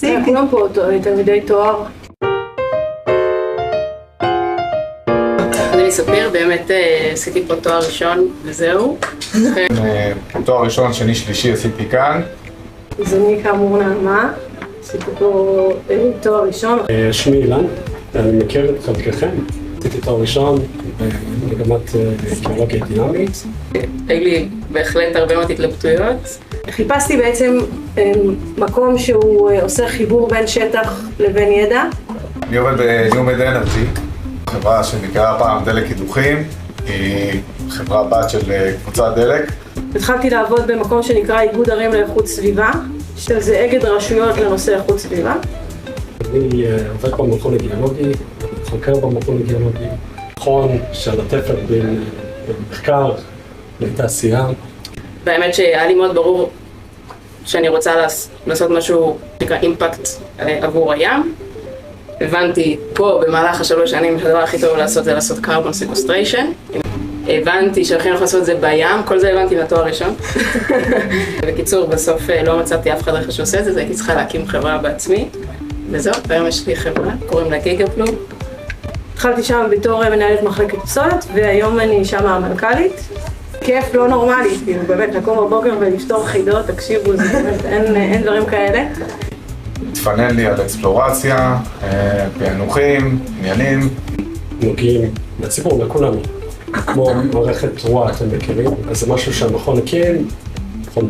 כולם פה תלמידי תואר. אני אספר, באמת עשיתי פה תואר ראשון וזהו. תואר ראשון, שני, שלישי עשיתי כאן. אז אני כאמור נעמה, עשיתי פה תואר ראשון. שמי אילן, אני מכיר את חלקכם. עשיתי תואר ראשון במגמת גיאולוגיה דינמית. היו לי בהחלט הרבה מאוד התלבטויות. חיפשתי בעצם מקום שהוא עושה חיבור בין שטח לבין ידע. אני עובד בניומד אנרג'י, חברה שנקראה פעם דלק קידוחים, היא חברה בת של קבוצת דלק. התחלתי לעבוד במקום שנקרא איגוד ערים לאיכות סביבה, שזה אגד רשויות לנושא איכות סביבה. אני עובד במכון הגיאולוגי, חוקר במכון הגיאולוגי, מכון של התפר בין מחקר לתעשייה. באמת שהיה לי מאוד ברור שאני רוצה לעשות משהו שנקרא אימפקט עבור הים. הבנתי פה במהלך השלוש שנים שהדבר הכי טוב לעשות זה לעשות carbon sequestration. הבנתי שהולכים לעשות את זה בים, כל זה הבנתי מהתואר הראשון. בקיצור, בסוף לא מצאתי אף אחד אחר שעושה את זה, הייתי צריכה להקים חברה בעצמי. וזהו, היום יש לי חברה, קוראים לה גיגה-פלוג. התחלתי שם בתור מנהלת מחלקת פסולת, והיום אני שם המנכ"לית. כיף לא נורמלי, כאילו באמת לקום בבוקר ולפתור חידות, תקשיבו, זה באמת, אין דברים כאלה. התפנן לי על אקספלורציה, פענוחים, עניינים. נוגעים לציבור, לכולנו. כמו מערכת רוע, אתם מכירים, אז זה משהו שהמכון הקים, מכון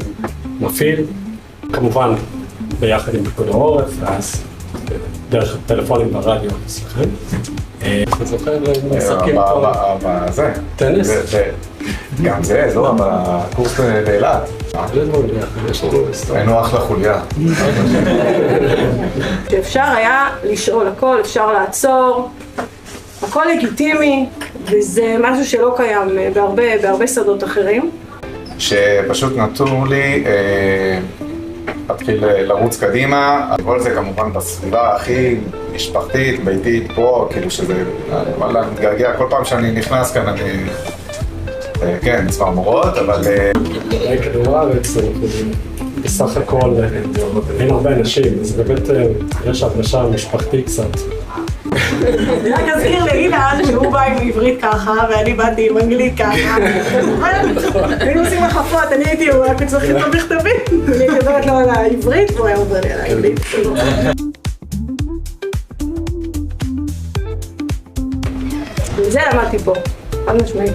מפעיל, כמובן ביחד עם פיקוד העורף, ואז דרך טלפונים ברדיו, סליחה. אתה זוכר, משחקים פה... בזה. טניס? גם זה, לא, בקורס באילת. היינו אחלה חוליה. שאפשר היה לשאול הכל, אפשר לעצור, הכל לגיטימי, וזה משהו שלא קיים בהרבה שדות אחרים. שפשוט נתנו לי להתחיל לרוץ קדימה, כל זה כמובן בסביבה הכי משפחתית, ביתית פה, כאילו שזה, וואלה, אני מתגעגע כל פעם שאני נכנס כאן, אני, כן, צמרמורות, אבל... כדור הארץ, בסך הכל אין הרבה אנשים, אז באמת יש הרגשה משפחתית קצת. רק אזכיר לאילן שהוא בא עם עברית ככה, ואני באתי עם אנגלית ככה. היינו עושים מחפות, אני הייתי, הוא היה צריך לכתוב מכתבים. אני מדברת לו על העברית, והוא היה עובר לי על האנגלית. וזה למדתי פה, חד משמעית.